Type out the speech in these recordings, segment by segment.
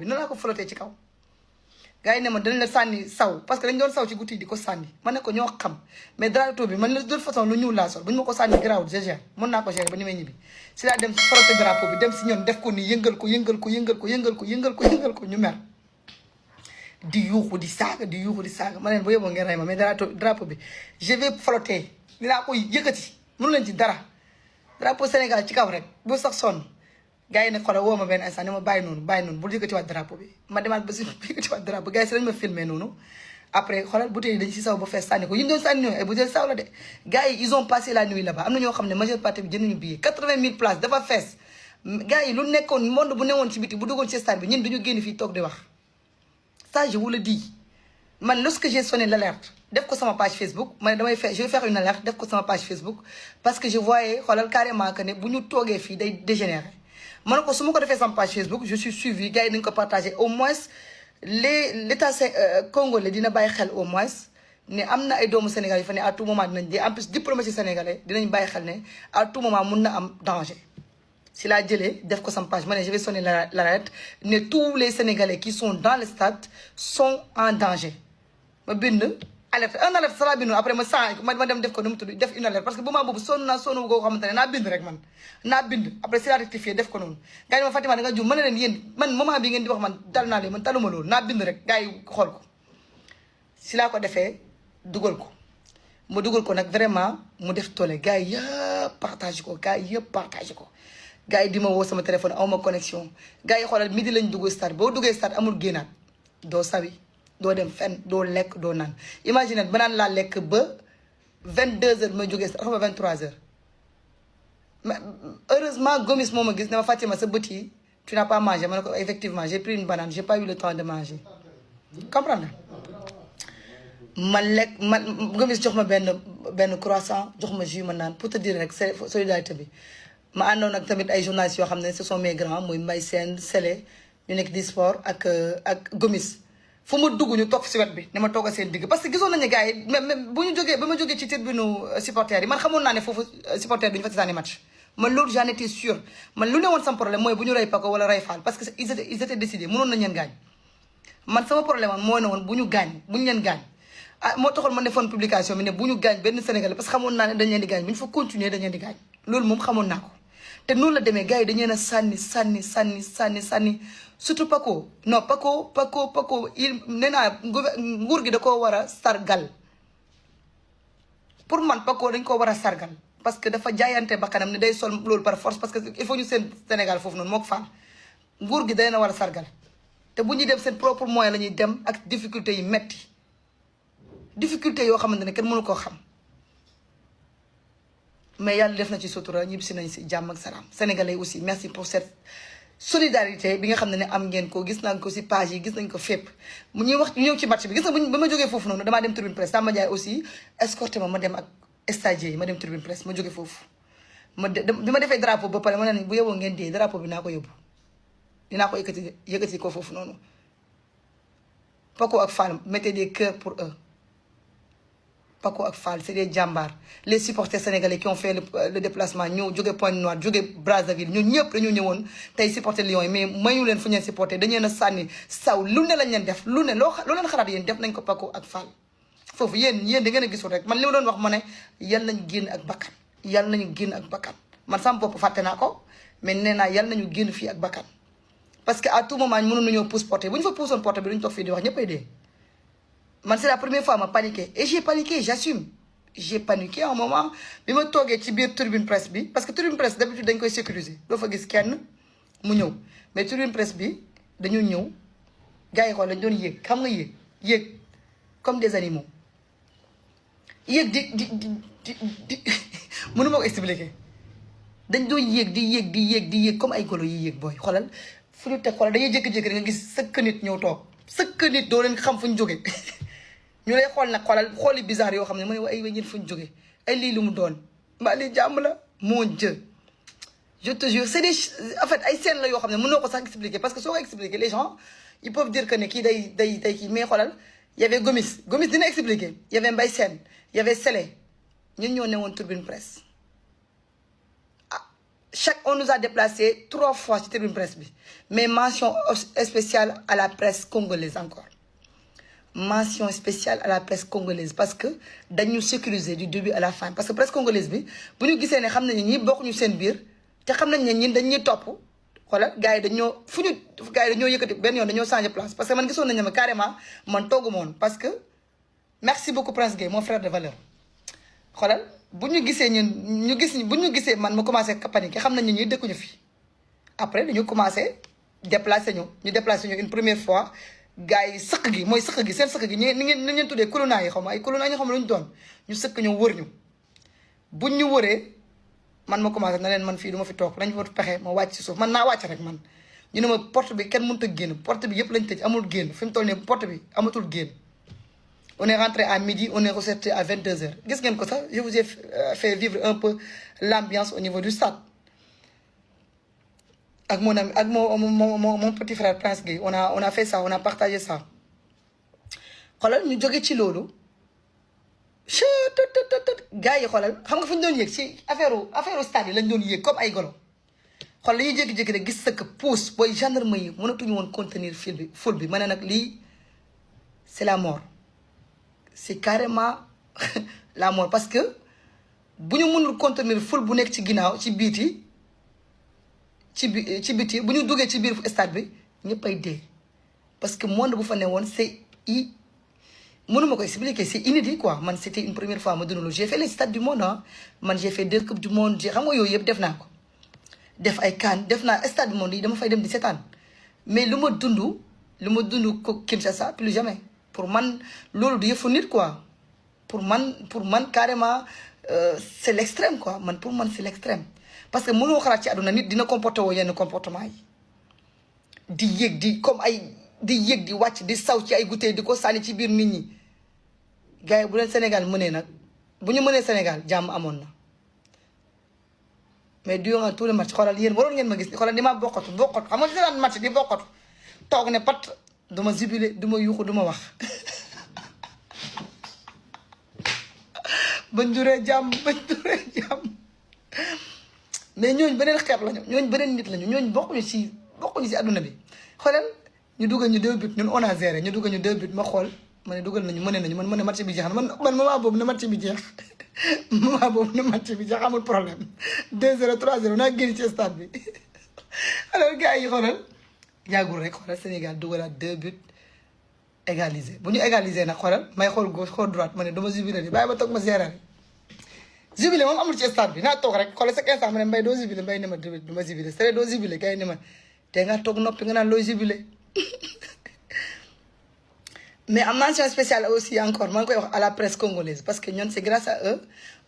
noonu laa ko flotté ci kaw gars yi ne ma dañ la sànni saw parce que dañ doon saw ci guddi di ko sànni ma ne ko ñoo xam mais drapeau bi man de toute façon lu ñuul laa sol bu ñu ma ko sànni garaawul je gère mën naa ko gérer ba ni may ñibbi si laa dem frotté drapeau bi dem si ñoom def ko nii yëngal ko ñu mer di yuuxu di saaga ma leen bu yóbboo ngeen rey ma mais drapeau bi je vais flotter dinaa koy yëkkati mënu leen ci dara drapeau Sénégal ci kaw rek bu sax sonn gars yi nag xoolal woo ma benn instant ne ma bàyyi noonu bul yëkkatiwaat drapeau bi ma demaat ba si yëkkatiwaat drapeau gars yi si lañ ma filmé noonu après xoolal bouteille yi dañ si saw ba fees sànni ko yi ñu doon sànni ñooyu ay bouteille saw la de gars yi ils ont passé la nuit là-bas am na ñoo xam ne majeure partie bi jënduñu billet 80 000 places dafa fees gars yi lu nekkoon monde bu newoon ci biti bu duggoon ci stade bi ñun duñu génn fii toog di wax ça je vous le dis man lorsque j'ai sonné l'alerte def ko sama page Facebook ma ne je vais faire une alerte def ko sama page Facebook parce que je voyais xoolal carrément que ne bu ñu toogee fii day dégénérer ma ne ko su ma ko defee sama page Facebook je suis suivi gars yi nañu ko partagé au moins l'état congolais dina bàyyi xel au moins ne am na ay doomu Sénégal yu fa ne à tout moment dinañ dee en plus diplomatie sénégalais dinañ bàyyi xel ne à tout moment mun na am danger si laa jëlee def ko sama page ma ne je vais sonner l'alerte ne tous les Sénégalais qui sont dans le stade sont en danger ma bind alerte ça laa bindoon après ma dem def ko nu mu tudd def une alerte parce que bu maa boobu sonn goo xamante ne naa bind rek man naa bind après si laa rectifié def ko noonu gars yi ma Fatima da nga jum ma ne leen yéen man moment bi ngeen di wax man dal naa leen man taluma loolu naa bind rek gars yi xool ko si laa ko defee dugal ko mu dugal ko nag vraiment mu def toole gars yi yëpp partagé ko gars yi di ma woo sama téléphone awma connexion gars yi xoolal midi lañ dugg stade boo duggee stade amul génnaat doo sawi doo dem fenn doo lekk doo naan imagine ba naan laa lekk ba 22h ma jógee stade xam nga 23h heureusement Gomis moo ma gis ne ma Fatima sa bët yi tu n'as pas mangé ma ne ko effectivement j'ai pris une banane j'ai pas eu le temps de manger comprendre ma lekk Gomis jox ma benn croissant jox ma jus ma naan pour te dire rek solidarité bi ma àndoon ak tamit ay journalistes yoo xam ne ce sont mes grands muy Mbaye Sène Sélé ñu nekk di sport ak Gomis fu ma dugg ñu toog si wet bi ne ma toog a seen digg parce que gisoon nañu gars yi même bu ñu jógee ba ma jógee ci tribune supporters yi man xamoon naa ne foofu supporters duñu fa seetaani match man loolu j'en étais sûr man lu ne woon sama problème mooy bu ñu rey Paco wala rey Fall parce que ils étaient décidés mënoon nañ leen gaañ man sama problème mooy ne woon bu ñu leen gaañ moo taxoon ma defoon publication bi ne bu ñu gaañ benn Sénégalais parce que xamoon naa ne dañ leen di gaañ bu ñu fa continuer dañ leen di gaañ loolu moom xamoon naa ko te noonu la demee gars yi dañu leen a sànni surtout Paco non Paco il nee naa nguur gi da koo war a sargal pour man Paco dañ koo war a sargal parce que dafa jaayante bakkanam ne day sol loolu par force parce que il faut ñu seen Sénégal foofu noonu moo ko faal nguur gi day na war a sargal te bu ñuy dem seen propre moyen la ñuy dem ak difficulté yi metti difficulté yoo xamante ne kenn mënu koo xam mais yàlla def na ci sutura ñib si nañ si jàmm ak salaam sénégalais aussi merci pour cette solidarité bi nga xam ne am ngeen ko gis nañ ko si page yi gis nañ ko fépp mu ñuy wax ñëw ci match bi gis nga ba ma jógee foofu noonu damaa dem tribune presse Samba Ndiaye aussi escorté ma dem ak stagiaires yi ma dem tribune presse ma jógee foofu bi ma defee drapeau ba pare ma ne bu yeboo ngeen dee drapeau bi naa ko yóbbu dinaa ko yëkkati ko foofu noonu Paco ak Fall mettez des cœurs pour eux Paco ak Fall c'est des jàmbaar les supporters sénégalais qui ont fait le déplacement ñëw jóge Pointe-Noire jóge Brazzaville ñun ñëpp dañu ñëwoon tey supporter Lions yi mais mayu leen fu ñu leen supporter dañu leen a sànni saw lu ne lañ leen def lu ne loo leen xalaat yéen def nañ ko Paco ak Fall foofu yéen da ngeen a gisul rek man li ma doon wax ma ne yal nañu génn ak bakkan man sama bopp fàtte naa ko mais nee naa yal nañu génn fii ak bakkan parce que à tout moment mënoon nañoo pousse porté bu ñu fa poussoon porté bi duñu toog fii di wax ñëppay dee man c'est la première fois ma paniqué et j'ai paniqué j'assume j'ai paniqué à un moment bi ma toogee ci biir tribune presse bi parce que tribune presse d'habitude dañ koy sécuriser doo fa gis kenn mu ñëw mais tribune presse bi dañu ñëw gars yi xool lañ doon yéeg xam nga yéeg comme des animaux yéeg di mënu ma ko expliquer dañ doon yéeg di yéeg comme ay golo yi yéeg booy xoolal fu ñu teg xoolal dañuy jékki-jékki nga gis sëkk nit ñëw toog sëkk nit doo leen xam fu ñu jógee ñu lay xool nag xoolal xooli bizarre yoo xam ne mooy ay ñit fu ñu jógee ay lii lu mu doon mbaa lii jàmm la mon Dieu je te jure c'est des en fait ay scènes la yoo xam ne mënoo ko sax expliquer parce que soo ko expliquer les gens ils peuvent dire que ne kii day kii mais xoolal y avait Gomis dina expliquer y avait Mbaye Sène y avait Sélé ñun ñoo newoon tribune presse on nous a déplacé 3 fois ci tribune presse bi mais mention spéciale à la presse congolaise encore mention spéciale à la presse congolaise parce que dañu sécuriser du début à la fin parce que presse congolaise bi bu ñu gisee ne xam nañu ñi bokkuñu seen biir te xam nañ ne ñin dañuy topp xoolal gars yi dañoo gars yi dañoo yëkkati benn yoon dañoo changer place parce que man gisoon nañu ma carrément man toogu moon parce que merci beaucoup Prince Gueye mon frère de valeur xoolal bu ñu gisee bu ñu gisee man ma commencé paniquer xam nañu ñi dëkkuñu fi après dañu commencé déplacer ñu déplacer ñu une première fois gars yi sëq gi mooy sëq gi seen sëq gi ni ngeen tuddee kulunaa yi xaw ma ay kulunaa yi xam lu ñu doon ñu sëkk ñu wër ñu buñ ñu wëree man ma commencé na leen man fii du ma fi toog nañ fa pexe ma wàcc si suuf man naa wàcc rek man ñu ne ma porte bi kenn mënut a génn porte bi yëpp lañ tëj amul génn fi mu toll nii porte bi amatul génn on est rentré à midi on est ressorti à 22h gis ngeen ko sax je vous ai fait vivre un peu l'ambiance au niveau du stade ak mon ami ak mon petit frère Prince Gueye on a fait ça on a partagé ça xoolal ñu jóge ci loolu gars yi xoolal xam nga fu ñu doon yéeg ci affaire stade yi lañ doon yéeg comme ay golo xool la ñuy jékki-jékki rek gis sëkk pousse booy gendarme yi mënatuñu woon contenir foule bi ma ne nag lii c'est la mort c'est carrément la mort parce que bu ñu mënul contenir foule bu nekk ci ginnaaw ci biti bu ñu duggee ci biir stade bi ñëpp ay dee parce que monde bu fa ne woon c'est mënuma ko expliquer c'est inédit quoi man c'était une première fois ma dund loolu j'ai fait les stades du monde ah man j'ai fait 2 coupes du monde xam nga yooyu yëpp def naa ko def ay CAN def naa stade du monde yi dama fay dem di seetaan mais lu ma dund ko Kinshasa plus jamais pour man loolu du yëfu nit quoi pour man carrément c'est l'extrême quoi man pour man c'est l'extrême parce que mënoo xalaat ci àdduna nit dina comporter woo yenn comportement yi di yéeg di wàcc di saw ci ay gouttières di ko sànni ci biir nit ñi gars yi bu leen Sénégal mënee nag bu ñu mënee Sénégal jàmm amoon na mais durant tout le match xoolal yéen waroon ngeen ma gis xoolal di ma bokkatu xam nga di daan match di bokkatu toog ne pat du ma jubilé du ma yuuxu du ma wax bañ duree jàmm mais ñooñu beneen xeet lañu ñooñu beneen nit lañu ñooñu bokkuñu si adduna bi xoolal ñu dugal ñu 2 buts ñun on a géré ñu dugal ñu 2 buts ma xool ma ne dugal nañu mëne nañu man ma ne match bi jeex na man moment boobu na match bi jeex amul problème 2-0 3-0 naa génn ci stade bi alors gars yi xoolal yàggul rek xoolal Sénégal dugalaat 2 buts égalisé bu ñu égalisé nag xoolal may xool gauche xool droite ma ne dama jubilé di bàyyi ba toog ma géré jubilé moom amul ci stade bi naa toog rek xoolal chaque instant ma ne mbay doo jubilé mbay ne ma du ma jubilé c'est doo jubilé gars yi ne ma te nga toog noppi nga naan looy jubilé mais en mention spéciale aussi encore maa ngi koy wax à la presse congolaise parce que ñoom c'est grâce à eux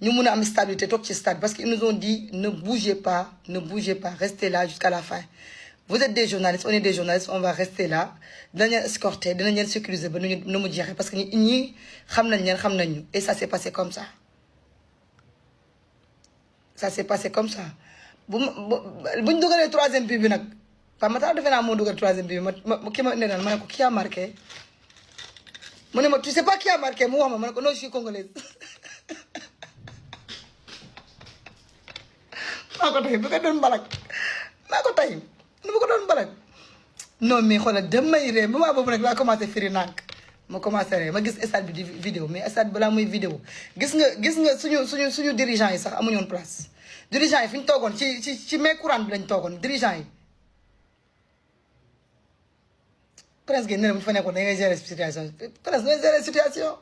ñu mun a am stabilité toog ci stade parce que ils nous ont dit ne bougez pas restez là jusqu'à la fin vous êtes des journalistes on est des journalistes on va rester là dinañ leen escorter dinañ leen sécuriser ba nu mu jeexee parce que ñi xam nañ ñu et ça s'est passé comme ça buñ dugalee 3e but bi nag Pape Matar defe naa moo dugal 3e but bi ma ki ma ne naan ma ne ko qui a marqué mu ne ma tu sais pas qui a marqué mu wax ma ne ko non je suis congolaise maa ko tey bu ko doon mbalak non mais xoolal damay ree ba maa boobu nag laa commencé firi nànk ma commencé ree ma gis stade bi di vidéo mais stade balaa muy vidéo gis nga suñu dirigeants yi sax amuñu woon place dirigeants yi fi ñu toogoon ci main courante bi lañ toogoon dirigeants yi presque nee na bu fa nekkoon da ngay gérer situation presque da ngay gérer situation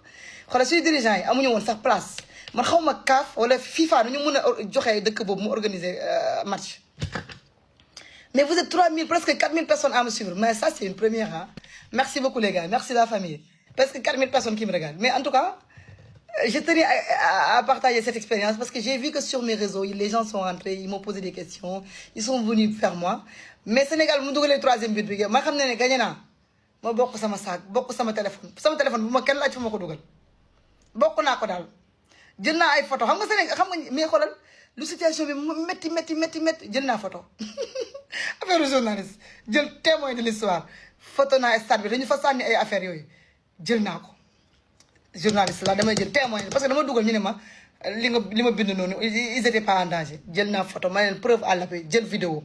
xoolal suñu dirigeants yi amuñu woon sax place man xaw ma CAF wala FIFA nu ñu mën a joxe dëkk boobu mu organiser match mais vous êtes 3000 presque 4000 personnes à me suivre mais ça c'est une première hein merci beaucoup les gars merci la famille presque 4000 personnes qui me regardent mais en tout cas je tenais à partager cette expérience parce que j'ai vu que sur mes réseaux les gens sont rentrés ils m'ont posé des questions ils sont venus vers moi mais Sénégal mu dugalee 3e but bi ma xam ne gagné naa ma bokk sama sac bokk sama téléphone bu ma kenn laaj fu ma ko dugal bokk naa ko daal jël naa ay photo xam nga Sénégal xam nga mais xoolal lu situation bi métti jël naa photo affaire journaliste jël témoin de l'histoire photo naa stade bi dañu fa sànni ay affaires yooyu jël naa ko journaliste la damay jël témoin parce que dama dugal ñu ne ma li ma bind noonu ils étaient pas en danger jël naa photo ma leen preuve à l'appui jël vidéo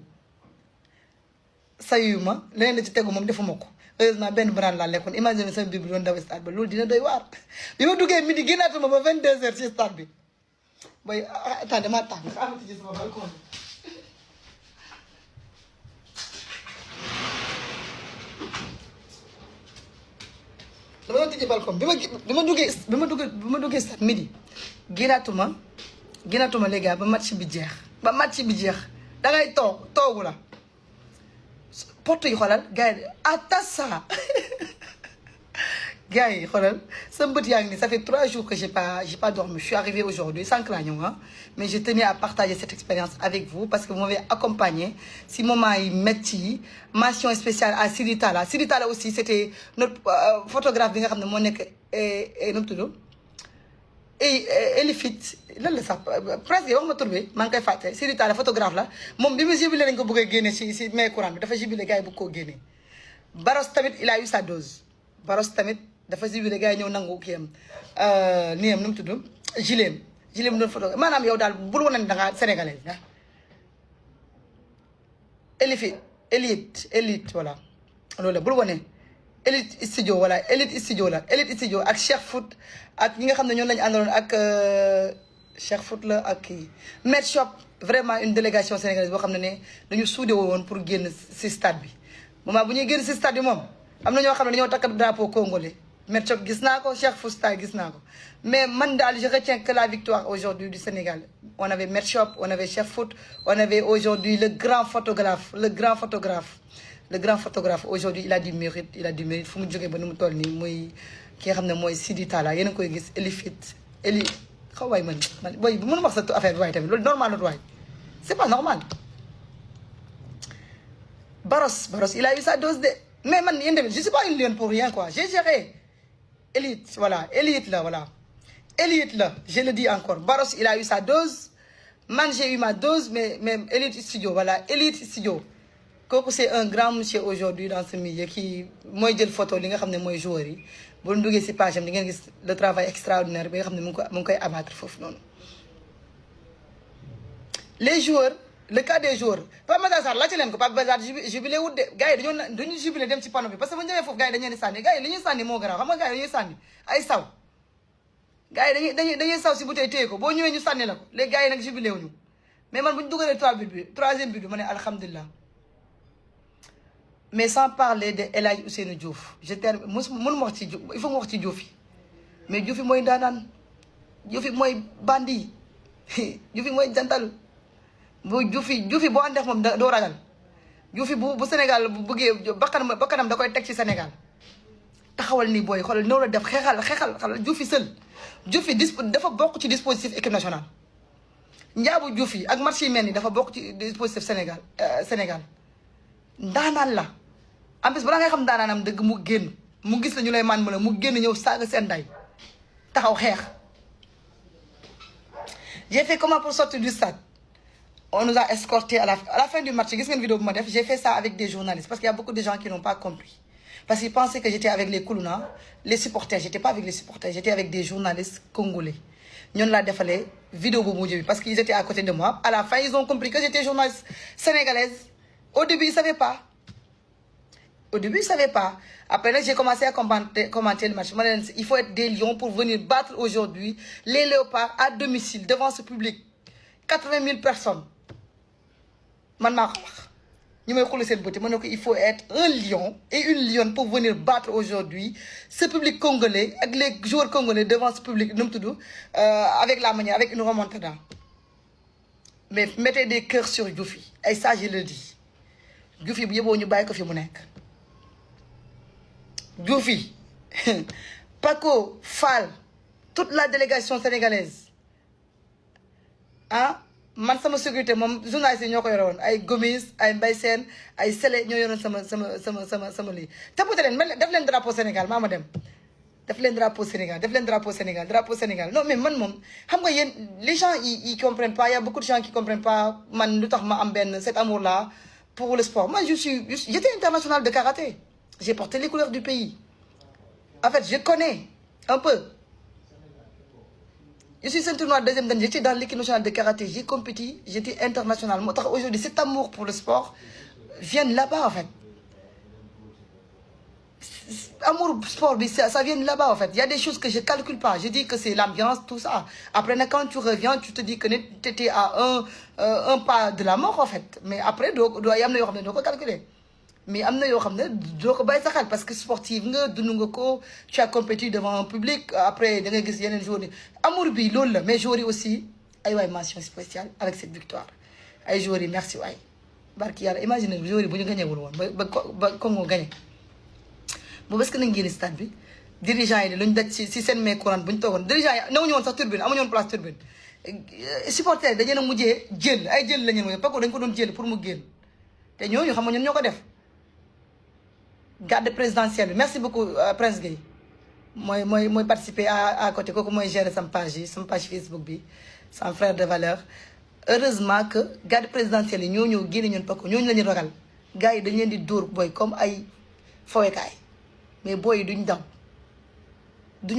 sayu ma leneen la ci tegu moom defuma ko heureusement benn brand laa lekkoon imagine sama biir bi doon daw stade ba loolu dina doy waar bi ma duggee midi génnaatuma ba 22h ci stade bi boy attends damaa tàng amati ci sama balcon dama doon tijji balcon bi ma duggee stade midi génnaatuma les gars ba match bi jeex dangay toogu la porte yi xoolal gars yi atassa gars yi xoolal sa mbët yaa ngi nii ça fait 3 jours que j'ai pas dormi je suis arrivée aujourd'hui sans que laa ñëw mais je tenais à partager cette expérience avec vous parce que vous m'avez accompagné si moment yi métti yi mention spéciale à Sidi Talla aussi c'était notre photographe bi nga xam ne moo nekk nu mu tudd Elifit lan la sax presque wax ma tur bi maa ngi koy fàtte Sidi Talla photographe la moom bi mu jubilé lañ ko bëgg a génne si mai courant bi dafa jubilé gars yi bëgg koo génne Baros tamit il a eu sa dose Baros tamit dafa jubilé gars yi ñëw nangu kii am nii am nu mu tudd gileem doon photographe maanaam yow daal bul wane ne da ngaa sénégalais ah élite voilà loolu la bul wane Elite Studio voilà Elite Studio ak Cheikh Foot ak ñi nga xam ne ñoom lañu àndaloon ak Cheikh Foot la ak kii Med Shop vraiment une délégation sénégalaise boo xam ne dañu soudé woon pour génn si stade bi moment bu ñuy génn si stade bi moom am na ñoo xam ne dañoo takk drapeau congolais Med Shop gis naa ko Cheikh Foot style gis naa ko mais man daal je retiens que la victoire aujourd'hui du Sénégal on avait Med Shop on avait Cheikh Foot on avait aujourd'hui le grand photographe aujourd'hui il a du mérite fu mu jógee ba nu mu toll nii muy ki nga xam ne mooy Sidi Talla yéen a koy gis xaw waay man booy bu mën wax sa affaire bi waaye tamit loolu normal la waay c'est pas normal Baros il a eu sa dose de mais man yéen tamit je suis pas une lionne pour rien quoi j'ai géré élite la je le dis encore Baros il a eu sa dose man j'ai eu ma dose mais Elite Studio kooku c'est un grand monsieur aujourd'hui dans ce milieu qui mooy jël photo li nga xam ne mooy joueurs yi bu ñu duggee si page am di ngeen gis le travail extraordinaire bi nga xam ne mu ngi koy abattre foofu noonu. les joueurs le cas des joueurs Pape Matar Sarr laajte leen ko Pape Matar jubilé wut de gars yi dañu jubilé dem ci panneau bi parce que bu ñu demee foofu gars yi dañu leen di sànni gars yi li ñuy sànni moo garaaw xam nga gars yi dañuy sànni ay saw gars yi dañuy saw si bouteille téye ko boo ñëwee ñu sànni la ko léegi gars yi nag jubilé wuñu mais man bu ñu dugalee troisième but bi ma ne alhamdulilah. mais sans parler de El Hadj Ousseynou Diouf je termine mënuma wax ci Diouf il faut mu wax ci Diouf yi mais Diouf yi mooy ndaanaan Diouf yi mooy bandi Diouf yi mooy jantal bu Diouf yi boo àndeex moom doo ragal Diouf yi bu Sénégal bu bëggee bakkanam da koy teg ci Sénégal taxawal nii booy xoolal noonu la def xeexal Diouf yi seul Diouf yi dafa bokk ci dispositif équipe nationale njaabu Diouf yi ak match yi mel ni dafa bokk ci dispositif Sénégal ndaanaan la en plus balaa ngay xam ndaanaanam dëgg mu génn mu gis la ñu lay man mu génn ñëw saaga seen nday taxaw xeex. j'ai fait comment pour sortir du stade on nous a escorté à la fin du match gis ngeen vidéo bu ma def j'ai fait ça avec des journalistes parce qu'il y a beaucoup de gens qui n'ont pas compris parce qu'ils pensaient que j'étais avec les Koulouna les supporters j'étais pas avec les supporters j'étais avec des journalistes congolais ñoon laa defalee vidéo bu mujj bi parce qu'ils étaient à côté de moi à la fin ils ont compris que j'étais journaliste sénégalaise. Au début, ils ne savaient pas. Après, là, j'ai commencé à commenter le match. Il faut être des lions pour venir battre aujourd'hui les léopards à domicile, devant ce public. 80 000 personnes. Il faut être un lion et une lionne pour venir battre aujourd'hui ce public congolais, avec les joueurs congolais devant ce public, avec la manière, avec une remontada. Mais mettez des cœurs sur Diouf. Et ça, je le dis. Diouf yi bu yeboo ñu bàyyi ko fi mu nekk Diouf yi Paco Fall toute la délégation sénégalaise man sama sécurité moom journaliste yi ñoo ko yore woon ay Gomis ay Mbaye Sène ay Sele ñoo yoroon sama lii tapote leen def leen drapeau Sénégal maa ma dem def leen drapeau Sénégal non mais man moom xam nga yéen les gens ils comprennent pas il y a beaucoup de gens qui comprennent pas man lu tax ma am benn cet amour là pour le sport. Moi, j'étais international de karaté. J'ai porté les couleurs du pays. En fait, je connais un peu. je suis ceinture noire deuxième dan, j'étais dans l'équipe nationale de karaté, j'ai compéti, j'étais international. Aujourd'hui, cet amour pour le sport vient de là-bas en fait. Amour sport, ça vient de là-bas en fait. Il y a des choses que je ne calcule pas. Je dis que c'est l'ambiance, tout ça. Après, quand tu reviens, tu te dis que tu étais à un pas de la mort en fait. Mais après, il y a des choses que calculer. Mais il y a des choses que parce que sportif, tu as compéti devant un public. Après, il y a des jours. Amour, mais jouer aussi. Aïe, mention spéciale avec cette victoire. Aïe, jouer, merci. Barki yàlla imagine joueur yi bu ñu gagné wul woon ba Congo gagné boobu est-ce que nañ génn stade bi dirigeant yi luñ daj si seen main courante bu ñu toogoon dirigeant yi newuñu woon sax turbine amuñu woon place turbine supporter dañu na mujjee jël ay jël la ñu mujjee parce que dañ ko doon jël pour mu génn te ñooñu xam nga ñun ñoo ko def garde présidentielle bi merci beaucoup Prince Gueye mooy participer à côté kooku mooy gérer sama page Facebook bi sama frère de valeur. Heureusement que garde présidentielle yi ñoo ñëw génne ñun parce que ñooñu la ñu ragal gars yi dañ leen di dóor booy comme ay fowekaay mais booy yi duñu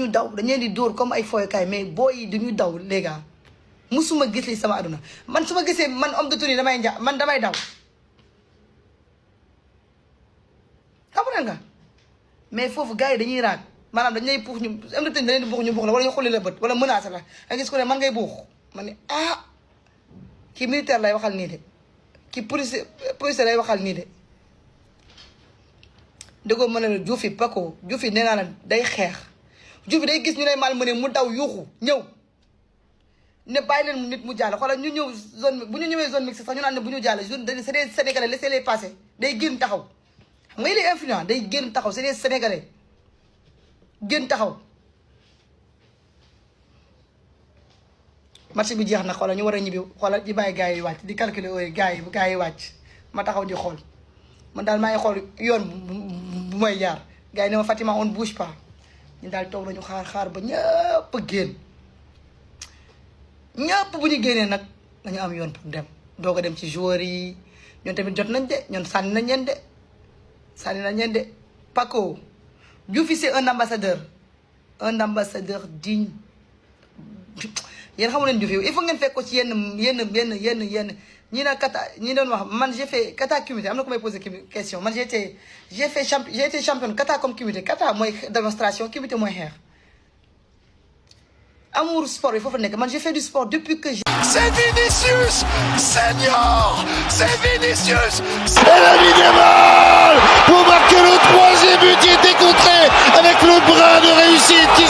daw dañ leen di dóor comme ay fowekaay mais booy yi duñu daw les gars musuma gis li sama aduna man su ma gisee man homme de tenue damay daw xam nga mais foofu gars yi dañuy raag maanaam dañ lay puux ñu homme de tenue da leen di buux ñu buux la wala ñu xulli la bët wala menacé la nga gis ko ne man ngay buux man ne kii militaire lay waxal nii de kii police lay waxal nii de dëggoo mën na la Diouf yi Paco Diouf yi nee naa la day xeex Diouf yi day gis ñu lay mal mëne mu daw yuuxu ñëw ne bàyyi leen nit mu jàll xoolal ñu ñëw zone bu ñu ñëwee zone mixte sax ñu naan ne bu ñu jàll c'est des Sénégalais laissez-les passer day génn taxaw xam nga il est influent day génn taxaw c'est des Sénégalais génn taxaw marché bi jeex na xoolal ñu war a ñibbi xoolal di bàyyi gars yi wàcc di calculer ooy gars yi wàcc ma taxaw di xool man daal maa ngi xool yoon bu may jaar gars yi ne ma Fatima on bouge pas ñu daal toog nañu xaar ba ñëpp génn ñëpp bu ñu génnee nag dañu am yoon pour dem doog a dem ci joueurs yi ñoom tamit jot nañ de ñoom sànni nañ leen de Paco Diouf c'est un ambassadeur digne yéen xamu leen Diouf il faut ngeen fekk ko ci yenn ñi na kata ñi doon wax man j'ai fait kata comité am na ko may poser question man j'ai été championne kata comme comité kata mooy démonstration comité mooy xeex amour sport il faut fa nekk man j'ai fait du sport depuis que j'ai... C'est Vinicius Senior, c'est Vinicius, c'est Lamine Yamal pour marquer le troisième but qui était contré avec le bras de réussite qui...